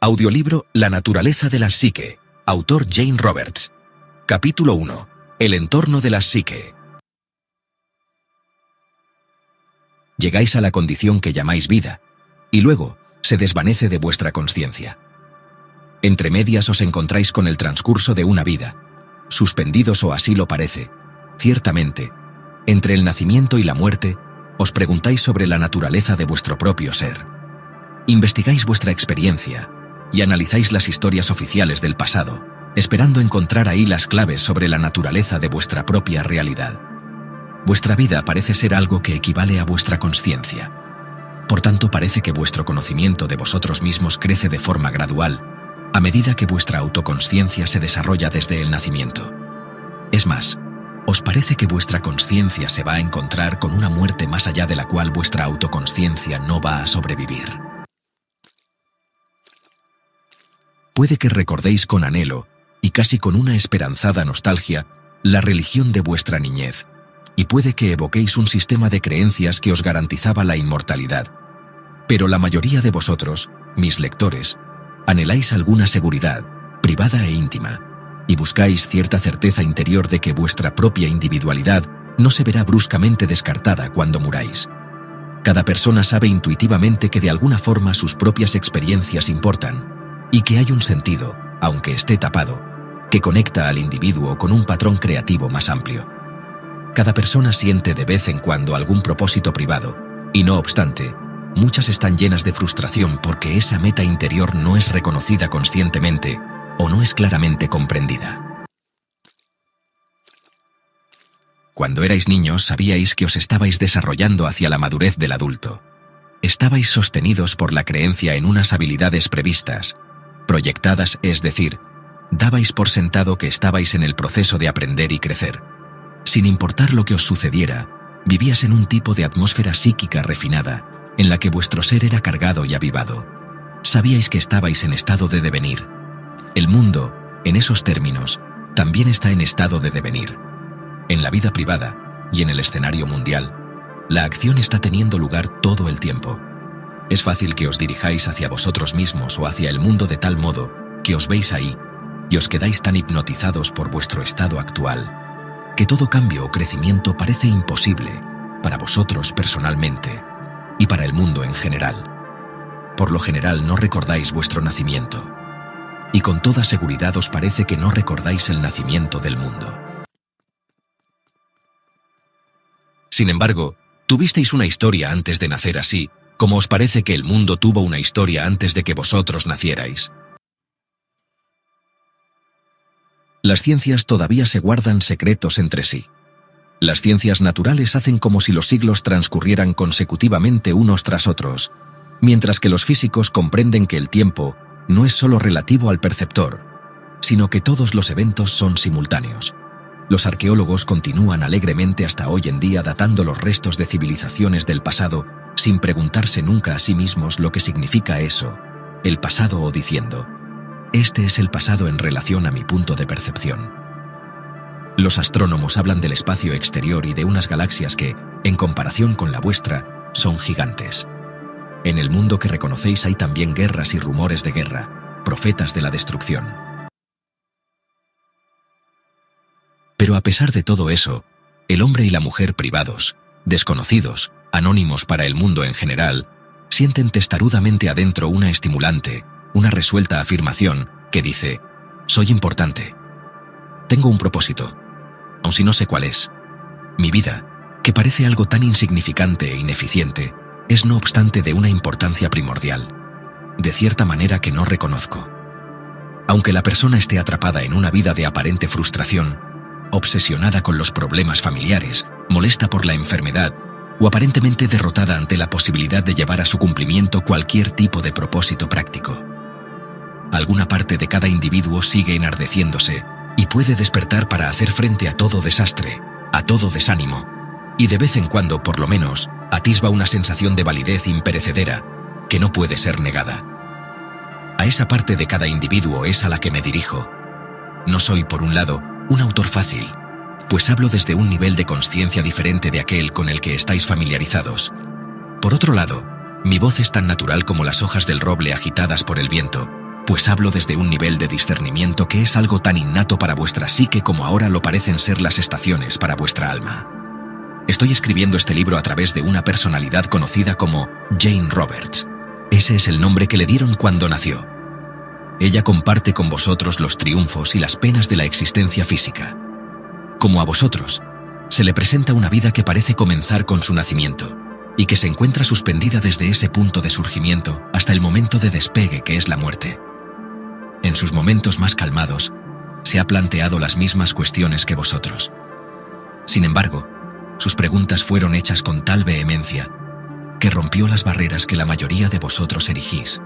Audiolibro La naturaleza de la psique. Autor Jane Roberts. Capítulo 1. El entorno de la psique. Llegáis a la condición que llamáis vida, y luego se desvanece de vuestra consciencia. Entre medias os encontráis con el transcurso de una vida, suspendidos o así lo parece. Ciertamente, entre el nacimiento y la muerte, os preguntáis sobre la naturaleza de vuestro propio ser. Investigáis vuestra experiencia y analizáis las historias oficiales del pasado, esperando encontrar ahí las claves sobre la naturaleza de vuestra propia realidad. Vuestra vida parece ser algo que equivale a vuestra consciencia. Por tanto, parece que vuestro conocimiento de vosotros mismos crece de forma gradual, a medida que vuestra autoconsciencia se desarrolla desde el nacimiento. Es más, ¿os parece que vuestra consciencia se va a encontrar con una muerte más allá de la cual vuestra autoconsciencia no va a sobrevivir? Puede que recordéis con anhelo, y casi con una esperanzada nostalgia, la religión de vuestra niñez, y puede que evoquéis un sistema de creencias que os garantizaba la inmortalidad. Pero la mayoría de vosotros, mis lectores, anheláis alguna seguridad, privada e íntima, y buscáis cierta certeza interior de que vuestra propia individualidad no se verá bruscamente descartada cuando muráis. Cada persona sabe intuitivamente que de alguna forma sus propias experiencias importan, y que hay un sentido, aunque esté tapado, que conecta al individuo con un patrón creativo más amplio. Cada persona siente de vez en cuando algún propósito privado, y no obstante, muchas están llenas de frustración porque esa meta interior no es reconocida conscientemente o no es claramente comprendida. Cuando erais niños sabíais que os estabais desarrollando hacia la madurez del adulto. Estabais sostenidos por la creencia en unas habilidades previstas, proyectadas, es decir, dabais por sentado que estabais en el proceso de aprender y crecer. Sin importar lo que os sucediera, vivías en un tipo de atmósfera psíquica refinada, en la que vuestro ser era cargado y avivado. Sabíais que estabais en estado de devenir. El mundo, en esos términos, también está en estado de devenir. En la vida privada y en el escenario mundial, la acción está teniendo lugar todo el tiempo. Es fácil que os dirijáis hacia vosotros mismos o hacia el mundo de tal modo que os veis ahí y os quedáis tan hipnotizados por vuestro estado actual, que todo cambio o crecimiento parece imposible para vosotros personalmente y para el mundo en general. Por lo general no recordáis vuestro nacimiento, y con toda seguridad os parece que no recordáis el nacimiento del mundo. Sin embargo, tuvisteis una historia antes de nacer, así como os parece que el mundo tuvo una historia antes de que vosotros nacierais. Las ciencias todavía se guardan secretos entre sí. Las ciencias naturales hacen como si los siglos transcurrieran consecutivamente unos tras otros, mientras que los físicos comprenden que el tiempo no es solo relativo al perceptor, sino que todos los eventos son simultáneos. Los arqueólogos continúan alegremente hasta hoy en día datando los restos de civilizaciones del pasado sin preguntarse nunca a sí mismos lo que significa eso, el pasado, o diciendo, este es el pasado en relación a mi punto de percepción. Los astrónomos hablan del espacio exterior y de unas galaxias que, en comparación con la vuestra, son gigantes. En el mundo que reconocéis hay también guerras y rumores de guerra, profetas de la destrucción. Pero a pesar de todo eso, el hombre y la mujer privados, desconocidos, anónimos para el mundo en general, sienten testarudamente adentro una estimulante, una resuelta afirmación que dice, soy importante. Tengo un propósito, aun si no sé cuál es. Mi vida, que parece algo tan insignificante e ineficiente, es no obstante de una importancia primordial, de cierta manera que no reconozco. Aunque la persona esté atrapada en una vida de aparente frustración, obsesionada con los problemas familiares, molesta por la enfermedad, o aparentemente derrotada ante la posibilidad de llevar a su cumplimiento cualquier tipo de propósito práctico. Alguna parte de cada individuo sigue enardeciéndose y puede despertar para hacer frente a todo desastre, a todo desánimo, y de vez en cuando, por lo menos, atisba una sensación de validez imperecedera que no puede ser negada. A esa parte de cada individuo es a la que me dirijo. No soy, por un lado, un autor fácil, pues hablo desde un nivel de conciencia diferente de aquel con el que estáis familiarizados. Por otro lado, mi voz es tan natural como las hojas del roble agitadas por el viento, pues hablo desde un nivel de discernimiento que es algo tan innato para vuestra psique como ahora lo parecen ser las estaciones para vuestra alma. Estoy escribiendo este libro a través de una personalidad conocida como Jane Roberts. Ese es el nombre que le dieron cuando nació. Ella comparte con vosotros los triunfos y las penas de la existencia física. Como a vosotros, se le presenta una vida que parece comenzar con su nacimiento y que se encuentra suspendida desde ese punto de surgimiento hasta el momento de despegue que es la muerte. En sus momentos más calmados, se ha planteado las mismas cuestiones que vosotros. Sin embargo, sus preguntas fueron hechas con tal vehemencia que rompió las barreras que la mayoría de vosotros erigís,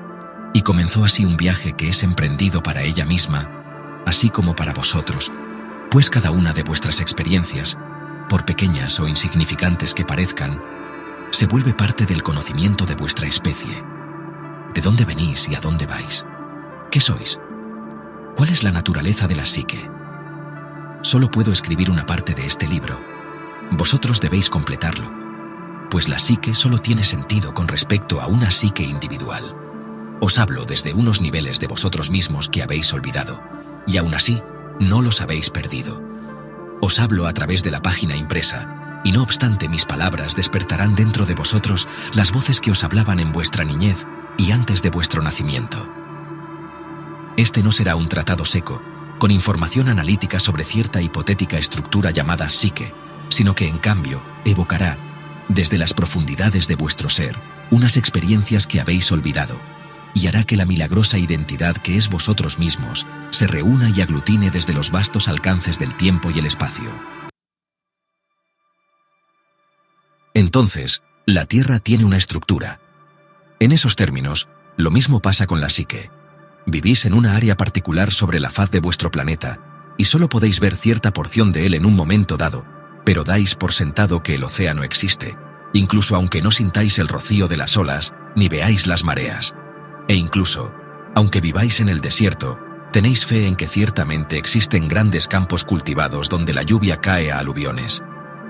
y comenzó así un viaje que es emprendido para ella misma, así como para vosotros, pues cada una de vuestras experiencias, por pequeñas o insignificantes que parezcan, se vuelve parte del conocimiento de vuestra especie. ¿De dónde venís y a dónde vais? ¿Qué sois? ¿Cuál es la naturaleza de la psique? Solo puedo escribir una parte de este libro. Vosotros debéis completarlo, pues la psique solo tiene sentido con respecto a una psique individual. Os hablo desde unos niveles de vosotros mismos que habéis olvidado, y aún así, no los habéis perdido. Os hablo a través de la página impresa, y no obstante mis palabras despertarán dentro de vosotros las voces que os hablaban en vuestra niñez y antes de vuestro nacimiento. Este no será un tratado seco, con información analítica sobre cierta hipotética estructura llamada psique, sino que en cambio evocará, desde las profundidades de vuestro ser, unas experiencias que habéis olvidado, y hará que la milagrosa identidad que es vosotros mismos se reúna y aglutine desde los vastos alcances del tiempo y el espacio. Entonces, la Tierra tiene una estructura. En esos términos, lo mismo pasa con la psique. Vivís en una área particular sobre la faz de vuestro planeta, y solo podéis ver cierta porción de él en un momento dado, pero dais por sentado que el océano existe, incluso aunque no sintáis el rocío de las olas, ni veáis las mareas. E incluso, aunque viváis en el desierto, tenéis fe en que ciertamente existen grandes campos cultivados donde la lluvia cae a aluviones.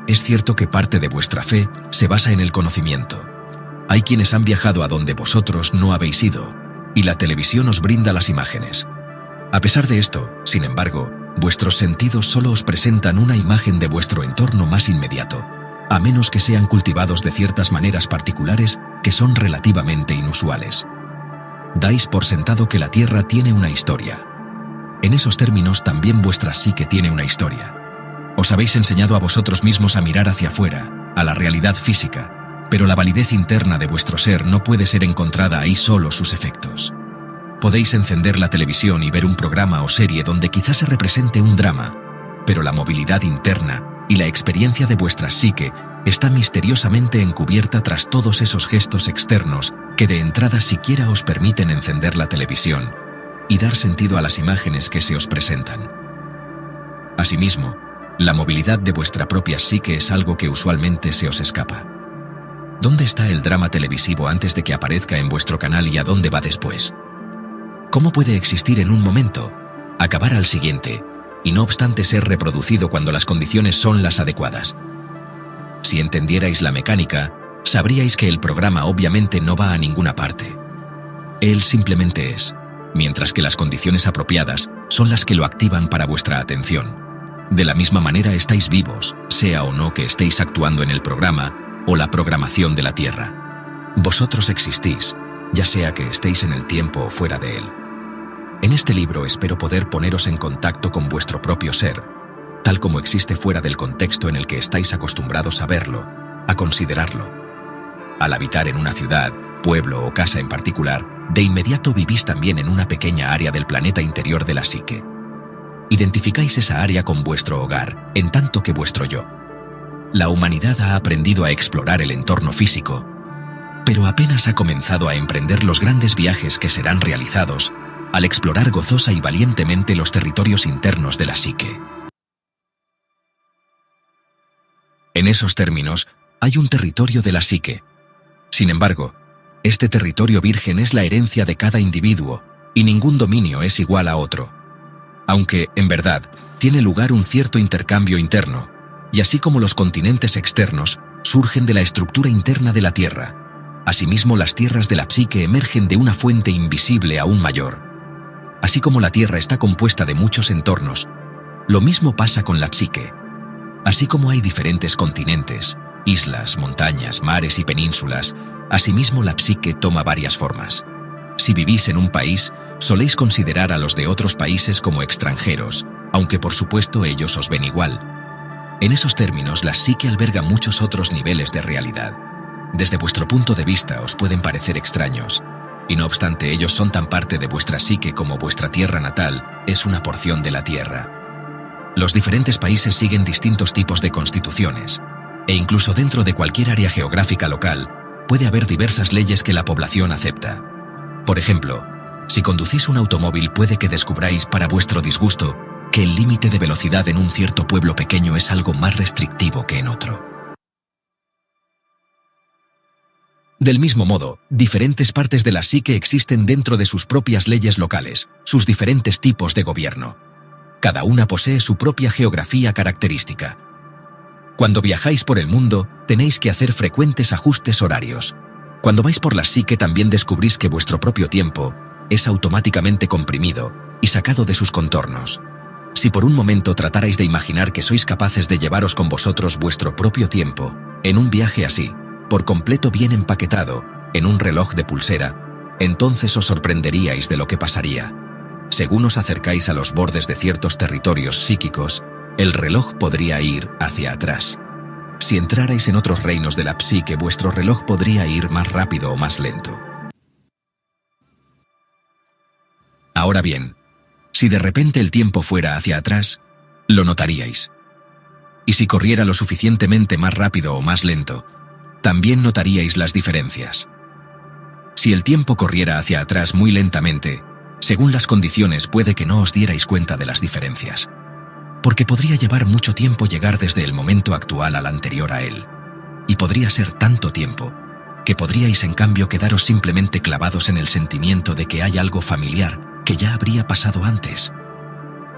Es cierto que parte de vuestra fe se basa en el conocimiento. Hay quienes han viajado a donde vosotros no habéis ido, y la televisión os brinda las imágenes. A pesar de esto, sin embargo, vuestros sentidos solo os presentan una imagen de vuestro entorno más inmediato, a menos que sean cultivados de ciertas maneras particulares que son relativamente inusuales. Dais por sentado que la Tierra tiene una historia. En esos términos también vuestra psique tiene una historia. Os habéis enseñado a vosotros mismos a mirar hacia afuera, a la realidad física, pero la validez interna de vuestro ser no puede ser encontrada ahí solo sus efectos. Podéis encender la televisión y ver un programa o serie donde quizás se represente un drama, pero la movilidad interna y la experiencia de vuestra psique está misteriosamente encubierta tras todos esos gestos externos que de entrada siquiera os permiten encender la televisión y dar sentido a las imágenes que se os presentan. Asimismo, la movilidad de vuestra propia psique es algo que usualmente se os escapa. ¿Dónde está el drama televisivo antes de que aparezca en vuestro canal y a dónde va después? ¿Cómo puede existir en un momento, acabar al siguiente, y no obstante ser reproducido cuando las condiciones son las adecuadas? Si entendierais la mecánica, sabríais que el programa obviamente no va a ninguna parte. Él simplemente es, mientras que las condiciones apropiadas son las que lo activan para vuestra atención. De la misma manera estáis vivos, sea o no que estéis actuando en el programa o la programación de la Tierra. Vosotros existís, ya sea que estéis en el tiempo o fuera de él. En este libro espero poder poneros en contacto con vuestro propio ser, tal como existe fuera del contexto en el que estáis acostumbrados a verlo, a considerarlo. Al habitar en una ciudad, pueblo o casa en particular, de inmediato vivís también en una pequeña área del planeta interior de la psique. Identificáis esa área con vuestro hogar, en tanto que vuestro yo. La humanidad ha aprendido a explorar el entorno físico, pero apenas ha comenzado a emprender los grandes viajes que serán realizados al explorar gozosa y valientemente los territorios internos de la psique. En esos términos, hay un territorio de la psique. Sin embargo, este territorio virgen es la herencia de cada individuo y ningún dominio es igual a otro. Aunque, en verdad, tiene lugar un cierto intercambio interno, y así como los continentes externos surgen de la estructura interna de la Tierra, asimismo las tierras de la psique emergen de una fuente invisible aún mayor. Así como la Tierra está compuesta de muchos entornos, lo mismo pasa con la psique. Así como hay diferentes continentes, islas, montañas, mares y penínsulas, asimismo la psique toma varias formas. Si vivís en un país, soléis considerar a los de otros países como extranjeros, aunque por supuesto ellos os ven igual. En esos términos, la psique alberga muchos otros niveles de realidad. Desde vuestro punto de vista os pueden parecer extraños, y no obstante ellos son tan parte de vuestra psique como vuestra tierra natal es una porción de la tierra. Los diferentes países siguen distintos tipos de constituciones, e incluso dentro de cualquier área geográfica local puede haber diversas leyes que la población acepta. Por ejemplo, si conducís un automóvil puede que descubráis, para vuestro disgusto, que el límite de velocidad en un cierto pueblo pequeño es algo más restrictivo que en otro. Del mismo modo, diferentes partes de la psique existen dentro de sus propias leyes locales, sus diferentes tipos de gobierno. Cada una posee su propia geografía característica. Cuando viajáis por el mundo, tenéis que hacer frecuentes ajustes horarios. Cuando vais por la psique también descubrís que vuestro propio tiempo es automáticamente comprimido y sacado de sus contornos. Si por un momento tratarais de imaginar que sois capaces de llevaros con vosotros vuestro propio tiempo, en un viaje así, por completo bien empaquetado, en un reloj de pulsera, entonces os sorprenderíais de lo que pasaría. Según os acercáis a los bordes de ciertos territorios psíquicos, el reloj podría ir hacia atrás. Si entrarais en otros reinos de la psique, vuestro reloj podría ir más rápido o más lento. Ahora bien, si de repente el tiempo fuera hacia atrás, lo notaríais. Y si corriera lo suficientemente más rápido o más lento, también notaríais las diferencias. Si el tiempo corriera hacia atrás muy lentamente, según las condiciones puede que no os dierais cuenta de las diferencias, porque podría llevar mucho tiempo llegar desde el momento actual al anterior a él, y podría ser tanto tiempo, que podríais en cambio quedaros simplemente clavados en el sentimiento de que hay algo familiar que ya habría pasado antes.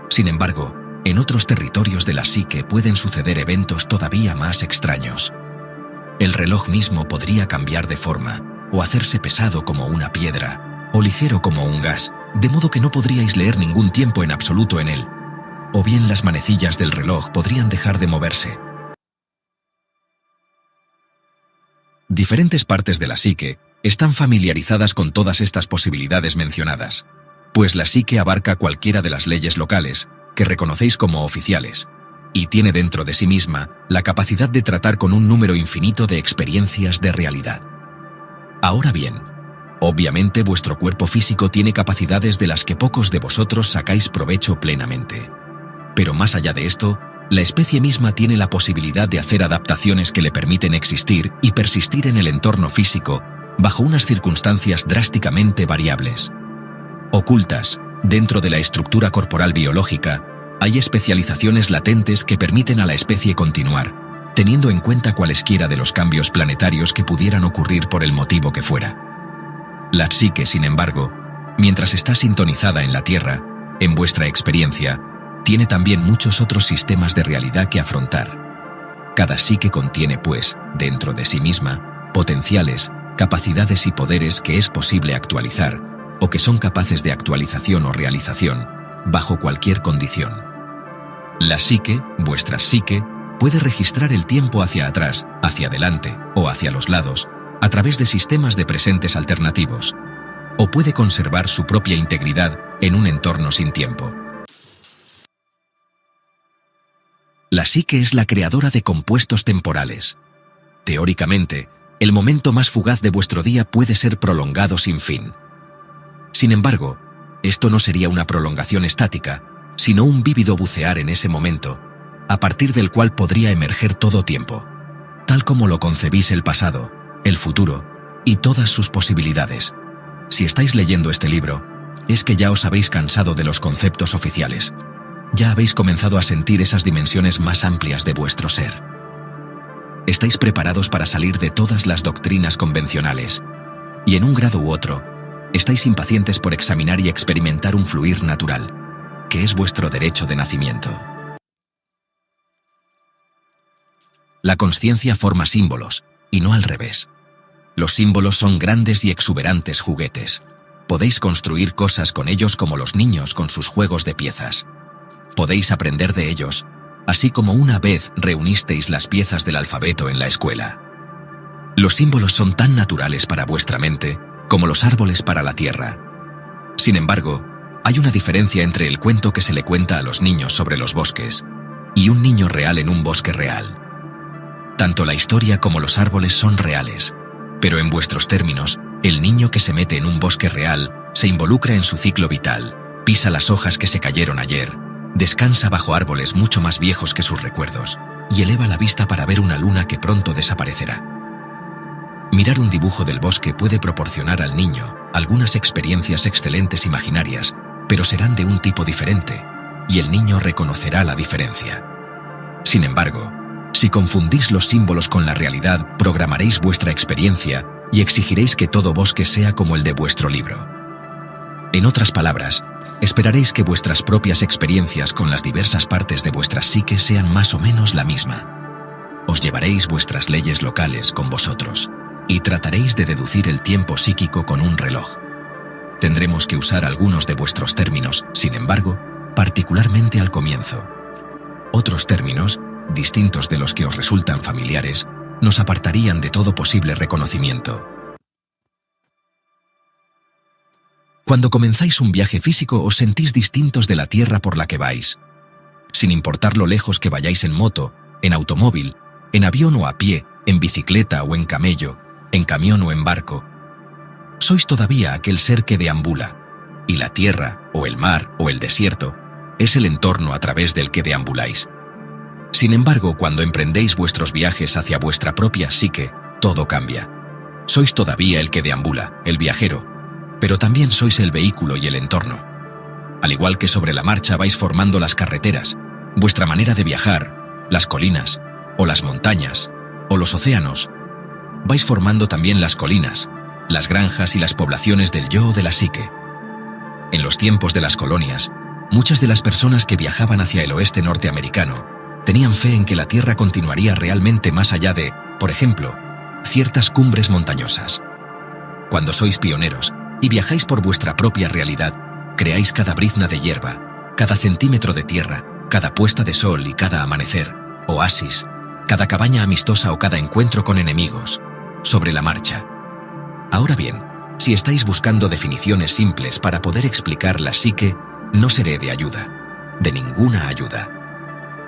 Sin embargo, en otros territorios de la psique pueden suceder eventos todavía más extraños. El reloj mismo podría cambiar de forma, o hacerse pesado como una piedra, o ligero como un gas, de modo que no podríais leer ningún tiempo en absoluto en él, o bien las manecillas del reloj podrían dejar de moverse. Diferentes partes de la psique están familiarizadas con todas estas posibilidades mencionadas, pues la psique abarca cualquiera de las leyes locales que reconocéis como oficiales, y tiene dentro de sí misma la capacidad de tratar con un número infinito de experiencias de realidad. Ahora bien, obviamente vuestro cuerpo físico tiene capacidades de las que pocos de vosotros sacáis provecho plenamente. Pero más allá de esto, la especie misma tiene la posibilidad de hacer adaptaciones que le permiten existir y persistir en el entorno físico bajo unas circunstancias drásticamente variables. Ocultas, dentro de la estructura corporal biológica, hay especializaciones latentes que permiten a la especie continuar, teniendo en cuenta cualesquiera de los cambios planetarios que pudieran ocurrir por el motivo que fuera. La psique, sin embargo, mientras está sintonizada en la Tierra, en vuestra experiencia, tiene también muchos otros sistemas de realidad que afrontar. Cada psique contiene, pues, dentro de sí misma, potenciales, capacidades y poderes que es posible actualizar, o que son capaces de actualización o realización, bajo cualquier condición. La psique, vuestra psique, puede registrar el tiempo hacia atrás, hacia adelante o hacia los lados, a través de sistemas de presentes alternativos, o puede conservar su propia integridad en un entorno sin tiempo. La psique es la creadora de compuestos temporales. Teóricamente, el momento más fugaz de vuestro día puede ser prolongado sin fin. Sin embargo, esto no sería una prolongación estática, sino un vívido bucear en ese momento, a partir del cual podría emerger todo tiempo, tal como lo concebís el pasado, el futuro y todas sus posibilidades. Si estáis leyendo este libro, es que ya os habéis cansado de los conceptos oficiales. Ya habéis comenzado a sentir esas dimensiones más amplias de vuestro ser. Estáis preparados para salir de todas las doctrinas convencionales, y en un grado u otro, estáis impacientes por examinar y experimentar un fluir natural, que es vuestro derecho de nacimiento. La consciencia forma símbolos, y no al revés. Los símbolos son grandes y exuberantes juguetes. Podéis construir cosas con ellos como los niños con sus juegos de piezas. Podéis aprender de ellos, así como una vez reunisteis las piezas del alfabeto en la escuela. Los símbolos son tan naturales para vuestra mente como los árboles para la tierra. Sin embargo, hay una diferencia entre el cuento que se le cuenta a los niños sobre los bosques y un niño real en un bosque real. Tanto la historia como los árboles son reales, pero en vuestros términos, el niño que se mete en un bosque real se involucra en su ciclo vital, pisa las hojas que se cayeron ayer, descansa bajo árboles mucho más viejos que sus recuerdos y eleva la vista para ver una luna que pronto desaparecerá. Mirar un dibujo del bosque puede proporcionar al niño algunas experiencias excelentes imaginarias, pero serán de un tipo diferente, y el niño reconocerá la diferencia. Sin embargo, si confundís los símbolos con la realidad, programaréis vuestra experiencia y exigiréis que todo bosque sea como el de vuestro libro. En otras palabras, esperaréis que vuestras propias experiencias con las diversas partes de vuestra psique sean más o menos la misma. Os llevaréis vuestras leyes locales con vosotros y trataréis de deducir el tiempo psíquico con un reloj. Tendremos que usar algunos de vuestros términos, sin embargo, particularmente al comienzo. Otros términos, distintos de los que os resultan familiares, nos apartarían de todo posible reconocimiento. Cuando comenzáis un viaje físico os sentís distintos de la tierra por la que vais. Sin importar lo lejos que vayáis en moto, en automóvil, en avión o a pie, en bicicleta o en camello, en camión o en barco, sois todavía aquel ser que deambula, y la tierra, o el mar, o el desierto, es el entorno a través del que deambuláis. Sin embargo, cuando emprendéis vuestros viajes hacia vuestra propia psique, todo cambia. Sois todavía el que deambula, el viajero, pero también sois el vehículo y el entorno. Al igual que sobre la marcha vais formando las carreteras, vuestra manera de viajar, las colinas, o las montañas, o los océanos, vais formando también las colinas, las granjas y las poblaciones del yo o de la psique. En los tiempos de las colonias, muchas de las personas que viajaban hacia el oeste norteamericano tenían fe en que la Tierra continuaría realmente más allá de, por ejemplo, ciertas cumbres montañosas. Cuando sois pioneros y viajáis por vuestra propia realidad, creáis cada brizna de hierba, cada centímetro de tierra, cada puesta de sol y cada amanecer, oasis, cada cabaña amistosa o cada encuentro con enemigos, sobre la marcha. Ahora bien, si estáis buscando definiciones simples para poder explicar la psique, no seré de ayuda, de ninguna ayuda.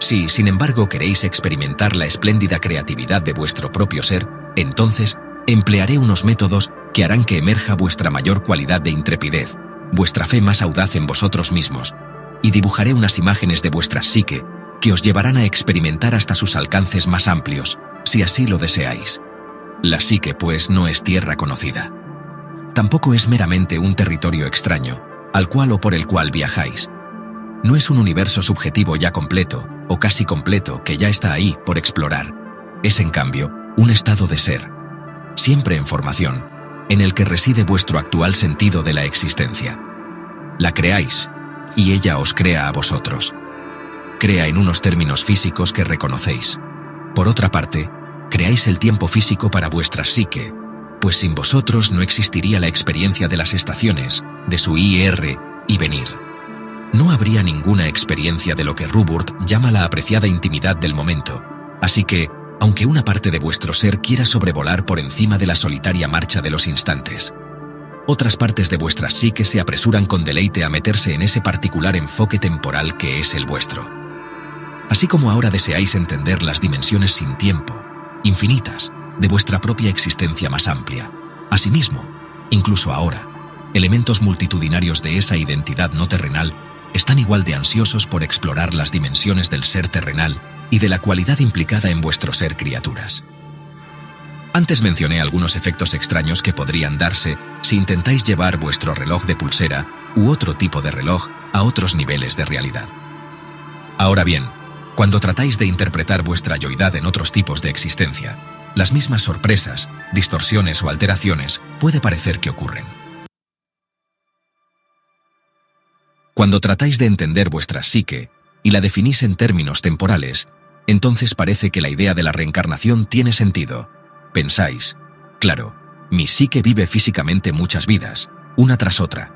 Si, sin embargo, queréis experimentar la espléndida creatividad de vuestro propio ser, entonces emplearé unos métodos que harán que emerja vuestra mayor cualidad de intrepidez, vuestra fe más audaz en vosotros mismos, y dibujaré unas imágenes de vuestra psique que os llevarán a experimentar hasta sus alcances más amplios, si así lo deseáis. La psique, pues, no es tierra conocida. Tampoco es meramente un territorio extraño, al cual o por el cual viajáis. No es un universo subjetivo ya completo, o casi completo, que ya está ahí por explorar. Es, en cambio, un estado de ser, siempre en formación, en el que reside vuestro actual sentido de la existencia. La creáis, y ella os crea a vosotros. Crea en unos términos físicos que reconocéis. Por otra parte, creáis el tiempo físico para vuestra psique, pues sin vosotros no existiría la experiencia de las estaciones, de su ir y venir. No habría ninguna experiencia de lo que Ruburt llama la apreciada intimidad del momento, así que, aunque una parte de vuestro ser quiera sobrevolar por encima de la solitaria marcha de los instantes, otras partes de vuestra psique se apresuran con deleite a meterse en ese particular enfoque temporal que es el vuestro. Así como ahora deseáis entender las dimensiones sin tiempo, infinitas, de vuestra propia existencia más amplia. Asimismo, incluso ahora, elementos multitudinarios de esa identidad no terrenal están igual de ansiosos por explorar las dimensiones del ser terrenal y de la cualidad implicada en vuestro ser criaturas. Antes mencioné algunos efectos extraños que podrían darse si intentáis llevar vuestro reloj de pulsera u otro tipo de reloj a otros niveles de realidad. Ahora bien, cuando tratáis de interpretar vuestra yoidad en otros tipos de existencia, las mismas sorpresas, distorsiones o alteraciones puede parecer que ocurren. Cuando tratáis de entender vuestra psique y la definís en términos temporales, entonces parece que la idea de la reencarnación tiene sentido. Pensáis, claro, mi psique vive físicamente muchas vidas, una tras otra.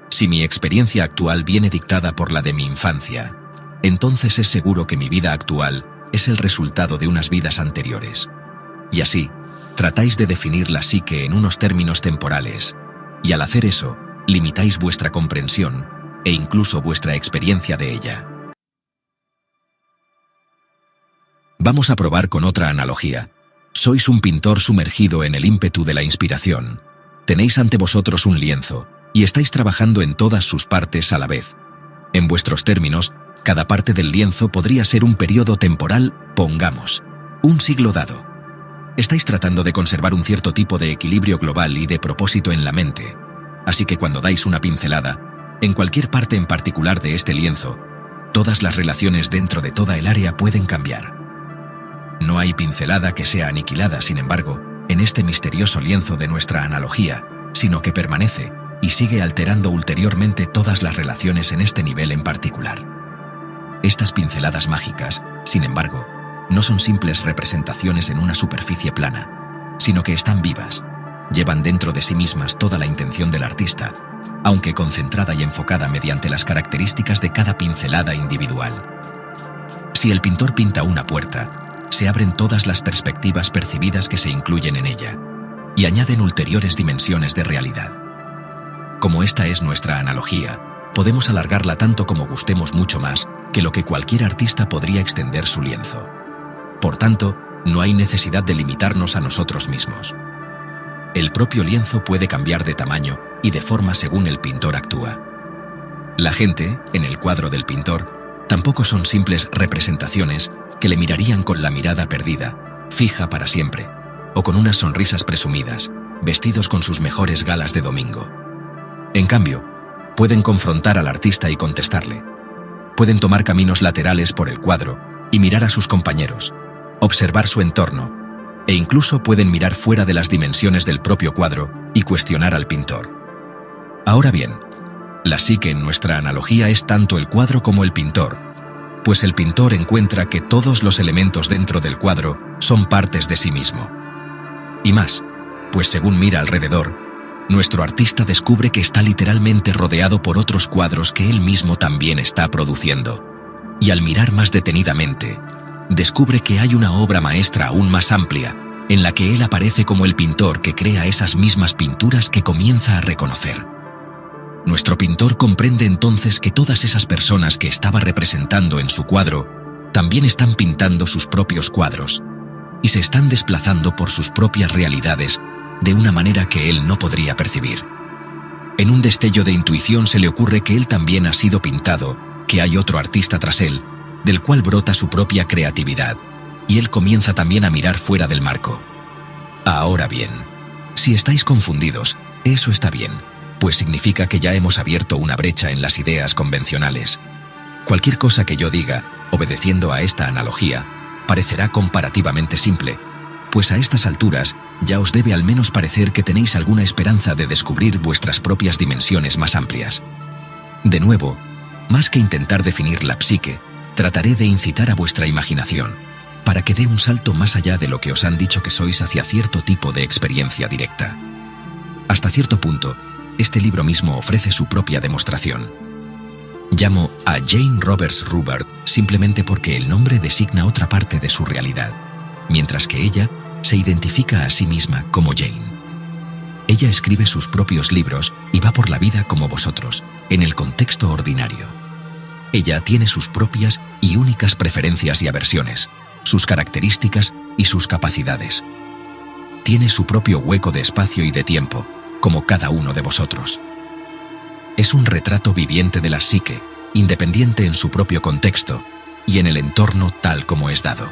Si mi experiencia actual viene dictada por la de mi infancia, entonces es seguro que mi vida actual es el resultado de unas vidas anteriores. Y así, tratáis de definir la psique en unos términos temporales, y al hacer eso, limitáis vuestra comprensión e incluso vuestra experiencia de ella. Vamos a probar con otra analogía. Sois un pintor sumergido en el ímpetu de la inspiración. Tenéis ante vosotros un lienzo, y estáis trabajando en todas sus partes a la vez. En vuestros términos, cada parte del lienzo podría ser un periodo temporal, pongamos, un siglo dado. Estáis tratando de conservar un cierto tipo de equilibrio global y de propósito en la mente, así que cuando dais una pincelada, en cualquier parte en particular de este lienzo, todas las relaciones dentro de toda el área pueden cambiar. No hay pincelada que sea aniquilada, sin embargo, en este misterioso lienzo de nuestra analogía, sino que permanece y sigue alterando ulteriormente todas las relaciones en este nivel en particular. Estas pinceladas mágicas, sin embargo, no son simples representaciones en una superficie plana, sino que están vivas, llevan dentro de sí mismas toda la intención del artista, aunque concentrada y enfocada mediante las características de cada pincelada individual. Si el pintor pinta una puerta, se abren todas las perspectivas percibidas que se incluyen en ella, y añaden ulteriores dimensiones de realidad. Como esta es nuestra analogía, podemos alargarla tanto como gustemos, mucho más que lo que cualquier artista podría extender su lienzo. Por tanto, no hay necesidad de limitarnos a nosotros mismos. El propio lienzo puede cambiar de tamaño y de forma según el pintor actúa. La gente, en el cuadro del pintor, tampoco son simples representaciones que le mirarían con la mirada perdida, fija para siempre, o con unas sonrisas presumidas, vestidos con sus mejores galas de domingo. En cambio, pueden confrontar al artista y contestarle. Pueden tomar caminos laterales por el cuadro y mirar a sus compañeros, observar su entorno, e incluso pueden mirar fuera de las dimensiones del propio cuadro y cuestionar al pintor. Ahora bien, la psique en nuestra analogía es tanto el cuadro como el pintor, pues el pintor encuentra que todos los elementos dentro del cuadro son partes de sí mismo. Y más, pues según mira alrededor, nuestro artista descubre que está literalmente rodeado por otros cuadros que él mismo también está produciendo. Y al mirar más detenidamente, descubre que hay una obra maestra aún más amplia, en la que él aparece como el pintor que crea esas mismas pinturas que comienza a reconocer. Nuestro pintor comprende entonces que todas esas personas que estaba representando en su cuadro también están pintando sus propios cuadros y se están desplazando por sus propias realidades de una manera que él no podría percibir. En un destello de intuición se le ocurre que él también ha sido pintado, que hay otro artista tras él, del cual brota su propia creatividad, y él comienza también a mirar fuera del marco. Ahora bien, si estáis confundidos, eso está bien, pues significa que ya hemos abierto una brecha en las ideas convencionales. Cualquier cosa que yo diga, obedeciendo a esta analogía, parecerá comparativamente simple, pues a estas alturas ya os debe al menos parecer que tenéis alguna esperanza de descubrir vuestras propias dimensiones más amplias. De nuevo, más que intentar definir la psique, trataré de incitar a vuestra imaginación, para que dé un salto más allá de lo que os han dicho que sois hacia cierto tipo de experiencia directa. Hasta cierto punto, este libro mismo ofrece su propia demostración. Llamo a Jane Roberts Rubert simplemente porque el nombre designa otra parte de su realidad, mientras que ella se identifica a sí misma como Jane. Ella escribe sus propios libros y va por la vida como vosotros, en el contexto ordinario. Ella tiene sus propias y únicas preferencias y aversiones, sus características y sus capacidades. Tiene su propio hueco de espacio y de tiempo, como cada uno de vosotros. Es un retrato viviente de la psique, independiente en su propio contexto y en el entorno tal como es dado.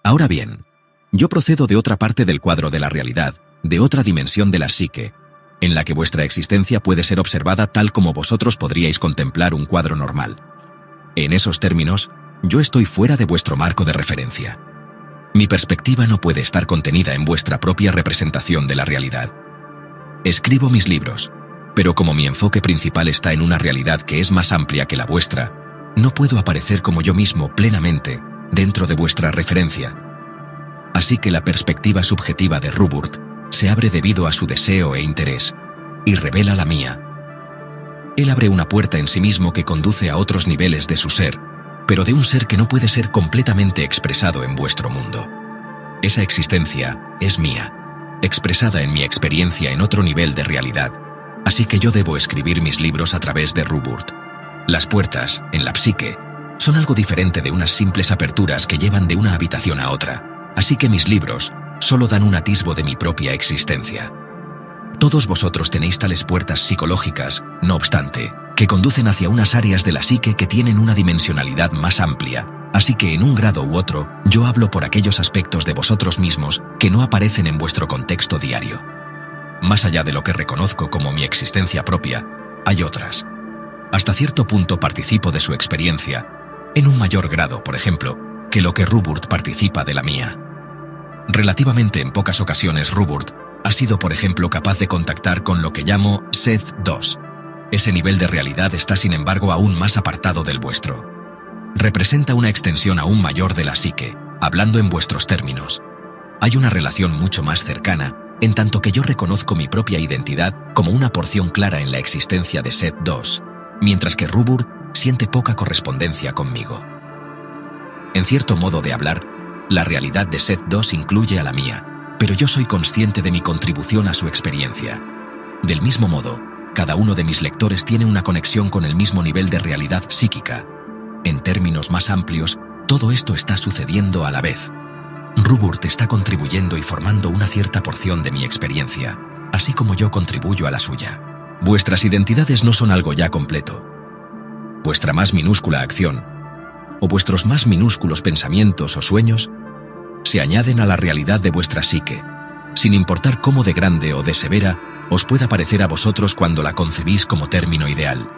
Ahora bien, yo procedo de otra parte del cuadro de la realidad, de otra dimensión de la psique, en la que vuestra existencia puede ser observada tal como vosotros podríais contemplar un cuadro normal. En esos términos, yo estoy fuera de vuestro marco de referencia. Mi perspectiva no puede estar contenida en vuestra propia representación de la realidad. Escribo mis libros, pero como mi enfoque principal está en una realidad que es más amplia que la vuestra, no puedo aparecer como yo mismo plenamente dentro de vuestra referencia. Así que la perspectiva subjetiva de Rubert se abre debido a su deseo e interés, y revela la mía. Él abre una puerta en sí mismo que conduce a otros niveles de su ser, pero de un ser que no puede ser completamente expresado en vuestro mundo. Esa existencia es mía, expresada en mi experiencia en otro nivel de realidad, así que yo debo escribir mis libros a través de Ruburt. Las puertas, en la psique, son algo diferente de unas simples aperturas que llevan de una habitación a otra, así que mis libros solo dan un atisbo de mi propia existencia. Todos vosotros tenéis tales puertas psicológicas, no obstante, que conducen hacia unas áreas de la psique que tienen una dimensionalidad más amplia, así que en un grado u otro, yo hablo por aquellos aspectos de vosotros mismos que no aparecen en vuestro contexto diario. Más allá de lo que reconozco como mi existencia propia, hay otras. Hasta cierto punto participo de su experiencia, en un mayor grado, por ejemplo, que lo que Ruburt participa de la mía. Relativamente en pocas ocasiones Ruburt ha sido, por ejemplo, capaz de contactar con lo que llamo Seth 2. Ese nivel de realidad está, sin embargo, aún más apartado del vuestro. Representa una extensión aún mayor de la psique, hablando en vuestros términos. Hay una relación mucho más cercana, en tanto que yo reconozco mi propia identidad como una porción clara en la existencia de Seth 2, mientras que Ruburt siente poca correspondencia conmigo. En cierto modo de hablar, la realidad de Seth 2 incluye a la mía, pero yo soy consciente de mi contribución a su experiencia. Del mismo modo, cada uno de mis lectores tiene una conexión con el mismo nivel de realidad psíquica. En términos más amplios, todo esto está sucediendo a la vez. Ruburt está contribuyendo y formando una cierta porción de mi experiencia, así como yo contribuyo a la suya. Vuestras identidades no son algo ya completo. Vuestra más minúscula acción, o vuestros más minúsculos pensamientos o sueños, se añaden a la realidad de vuestra psique, sin importar cómo de grande o de severa os pueda parecer a vosotros cuando la concebís como término ideal.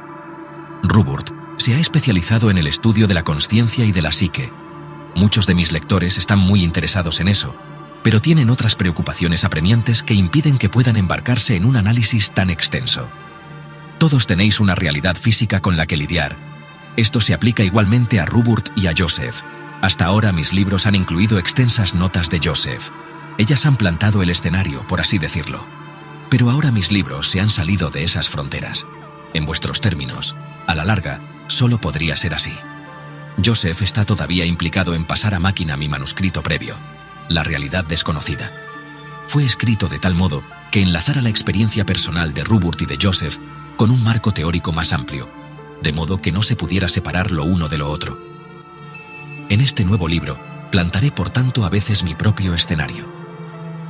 Ruburt se ha especializado en el estudio de la consciencia y de la psique. Muchos de mis lectores están muy interesados en eso, pero tienen otras preocupaciones apremiantes que impiden que puedan embarcarse en un análisis tan extenso. Todos tenéis una realidad física con la que lidiar. Esto se aplica igualmente a Ruburt y a Joseph. Hasta ahora mis libros han incluido extensas notas de Joseph. Ellas han plantado el escenario, por así decirlo. Pero ahora mis libros se han salido de esas fronteras. En vuestros términos, a la larga, solo podría ser así. Joseph está todavía implicado en pasar a máquina mi manuscrito previo, La realidad desconocida. Fue escrito de tal modo que enlazara la experiencia personal de Ruburt y de Joseph con un marco teórico más amplio, de modo que no se pudiera separar lo uno de lo otro. En este nuevo libro, plantaré por tanto a veces mi propio escenario.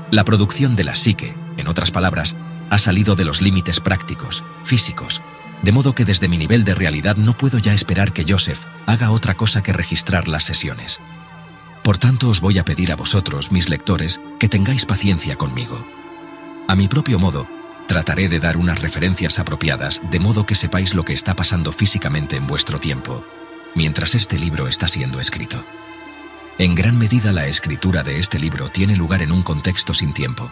La producción de la psique, en otras palabras, ha salido de los límites prácticos, físicos, de modo que desde mi nivel de realidad no puedo ya esperar que Joseph haga otra cosa que registrar las sesiones. Por tanto, os voy a pedir a vosotros, mis lectores, que tengáis paciencia conmigo. A mi propio modo, trataré de dar unas referencias apropiadas, de modo que sepáis lo que está pasando físicamente en vuestro tiempo, mientras este libro está siendo escrito. En gran medida la escritura de este libro tiene lugar en un contexto sin tiempo,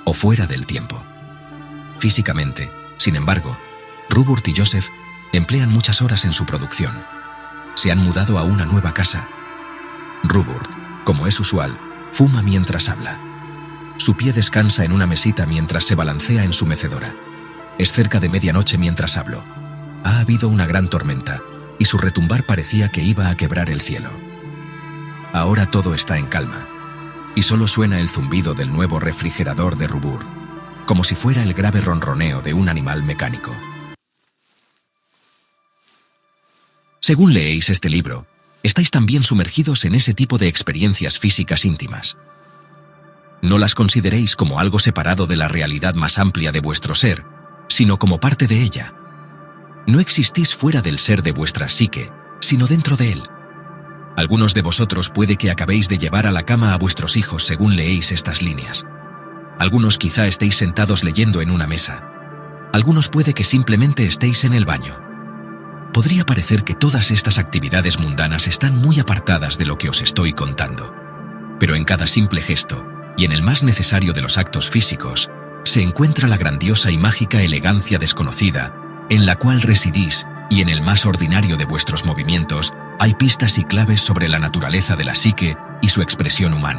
o fuera del tiempo. Físicamente, sin embargo, Ruburt y Joseph emplean muchas horas en su producción. Se han mudado a una nueva casa. Ruburt, como es usual, fuma mientras habla. Su pie descansa en una mesita mientras se balancea en su mecedora. Es cerca de medianoche mientras hablo. Ha habido una gran tormenta, y su retumbar parecía que iba a quebrar el cielo. Ahora todo está en calma, y solo suena el zumbido del nuevo refrigerador de Ruburt, como si fuera el grave ronroneo de un animal mecánico. Según leéis este libro, estáis también sumergidos en ese tipo de experiencias físicas íntimas. No las consideréis como algo separado de la realidad más amplia de vuestro ser, sino como parte de ella. No existís fuera del ser de vuestra psique, sino dentro de él. Algunos de vosotros puede que acabéis de llevar a la cama a vuestros hijos según leéis estas líneas. Algunos quizá estéis sentados leyendo en una mesa. Algunos puede que simplemente estéis en el baño. Podría parecer que todas estas actividades mundanas están muy apartadas de lo que os estoy contando. Pero en cada simple gesto, y en el más necesario de los actos físicos, se encuentra la grandiosa y mágica elegancia desconocida, en la cual residís, y en el más ordinario de vuestros movimientos, hay pistas y claves sobre la naturaleza de la psique y su expresión humana.